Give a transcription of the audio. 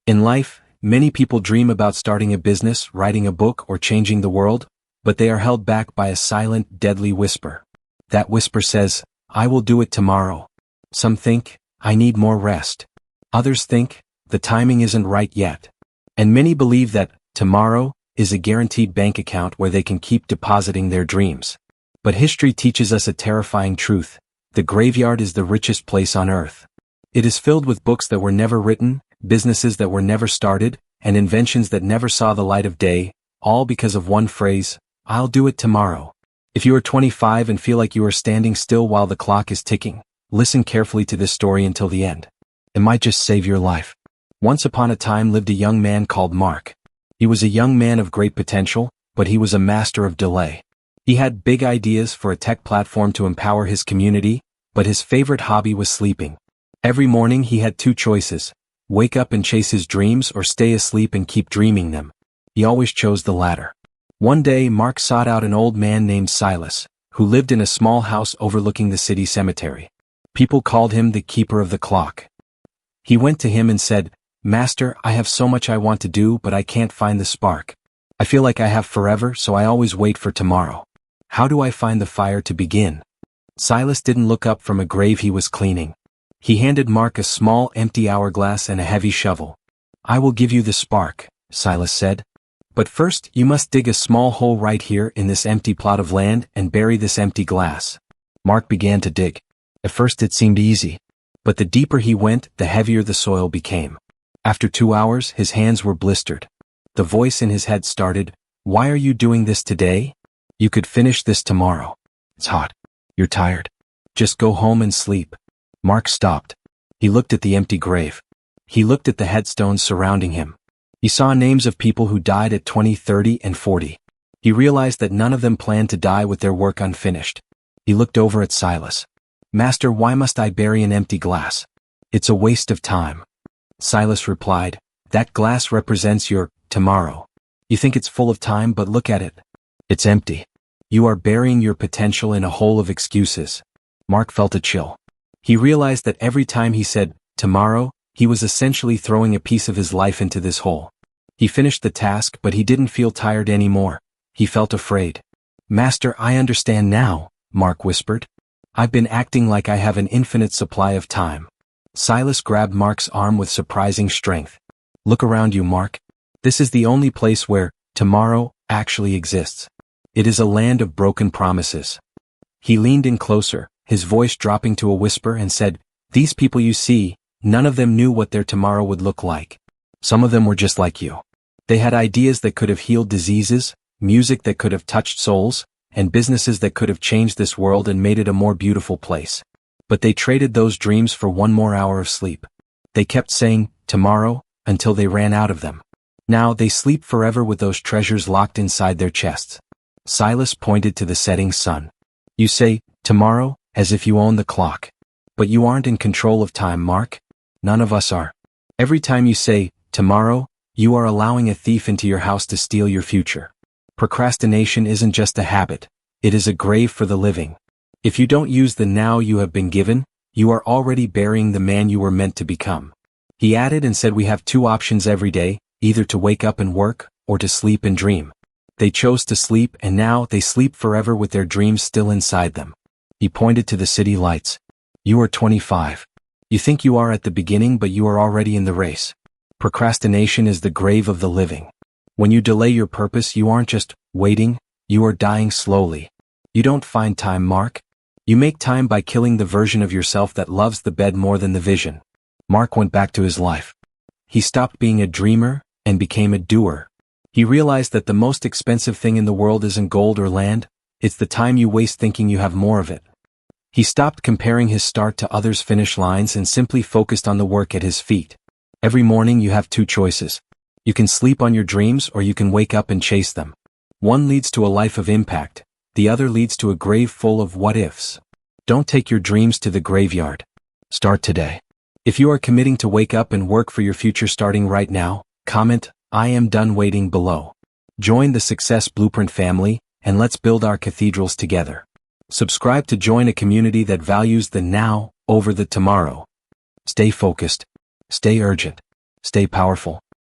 In life, many people dream about starting a business, writing a book, or changing the world, but they are held back by a silent, deadly whisper. That whisper says, "I will do it tomorrow." Some think, "I need more rest." Others think, "The timing isn't right yet." And many believe that tomorrow is a guaranteed bank account where they can keep depositing their dreams. But history teaches us a terrifying truth. The graveyard is the richest place on earth. It is filled with books that were never written, businesses that were never started, and inventions that never saw the light of day, all because of one phrase, "I'll do it tomorrow." If you are 25 and feel like you are standing still while the clock is ticking, listen carefully to this story until the end. It might just save your life. Once upon a time lived a young man called Mark. He was a young man of great potential, but he was a master of delay. He had big ideas for a tech platform to empower his community, but his favorite hobby was sleeping. Every morning he had two choices: wake up and chase his dreams or stay asleep and keep dreaming them. He always chose the latter. One day Mark sought out an old man named Silas, who lived in a small house overlooking the city cemetery. People called him the keeper of the clock. He went to him and said, "Master, I have so much I want to do, but I can't find the spark. I feel like I have forever, so I always wait for tomorrow. How do I find the fire to begin?" Silas didn't look up from a grave he was cleaning. He handed Mark a small empty hourglass and a heavy shovel. "I will give you the spark," Silas said. "But first you must dig a small hole right here in this empty plot of land and bury this empty glass." Mark began to dig. At first it seemed easy. But the deeper he went, the heavier the soil became. After 2 hours, his hands were blistered. The voice in his head started, "Why are you doing this today? You could finish this tomorrow. It's hot. You're tired. Just go home and sleep." Mark stopped. He looked at the empty grave. He looked at the headstones surrounding him. He saw names of people who died at 20, 30, and 40. He realized that none of them planned to die with their work unfinished. He looked over at Silas. "Master, why must I bury an empty glass? It's a waste of time." Silas replied, "That glass represents your tomorrow. You think it's full of time, but look at it. It's empty. You are burying your potential in a hole of excuses." Mark felt a chill. He realized that every time he said, "tomorrow," he was essentially throwing a piece of his life into this hole. He finished the task, but he didn't feel tired anymore. He felt afraid. "Master, I understand now," Mark whispered. "I've been acting like I have an infinite supply of time." Silas grabbed Mark's arm with surprising strength. "Look around you, Mark. This is the only place where tomorrow actually exists. It is a land of broken promises." He leaned in closer, his voice dropping to a whisper, and said, "These people you see, none of them knew what their tomorrow would look like. Some of them were just like you. They had ideas that could have healed diseases, music that could have touched souls, and businesses that could have changed this world and made it a more beautiful place. But they traded those dreams for one more hour of sleep. They kept saying, 'tomorrow,' until they ran out of them. Now they sleep forever with those treasures locked inside their chests." Silas pointed to the setting sun. "You say, 'tomorrow,' as if you own the clock. But you aren't in control of time, Mark. None of us are. Every time you say, 'tomorrow,' you are allowing a thief into your house to steal your future. Procrastination isn't just a habit. It is a grave for the living. If you don't use the now you have been given, you are already burying the man you were meant to become." He added and said, "We have two options every day, either to wake up and work, or to sleep and dream." They chose to sleep, and now they sleep forever with their dreams still inside them. He pointed to the city lights. "You are 25. You think you are at the beginning, but you are already in the race. Procrastination is the grave of the living. When you delay your purpose, you aren't just waiting, you are dying slowly. You don't find time, Mark. You make time by killing the version of yourself that loves the bed more than the vision." Mark went back to his life. He stopped being a dreamer and became a doer. He realized that the most expensive thing in the world isn't gold or land, it's the time you waste thinking you have more of it. He stopped comparing his start to others' finish lines and simply focused on the work at his feet. Every morning you have two choices. You can sleep on your dreams or you can wake up and chase them. One leads to a life of impact, the other leads to a grave full of what-ifs. Don't take your dreams to the graveyard. Start today. If you are committing to wake up and work for your future starting right now, comment, "I am done waiting" below. Join the Success Blueprint family, and let's build our cathedrals together. Subscribe to join a community that values the now over the tomorrow. Stay focused. Stay urgent. Stay powerful.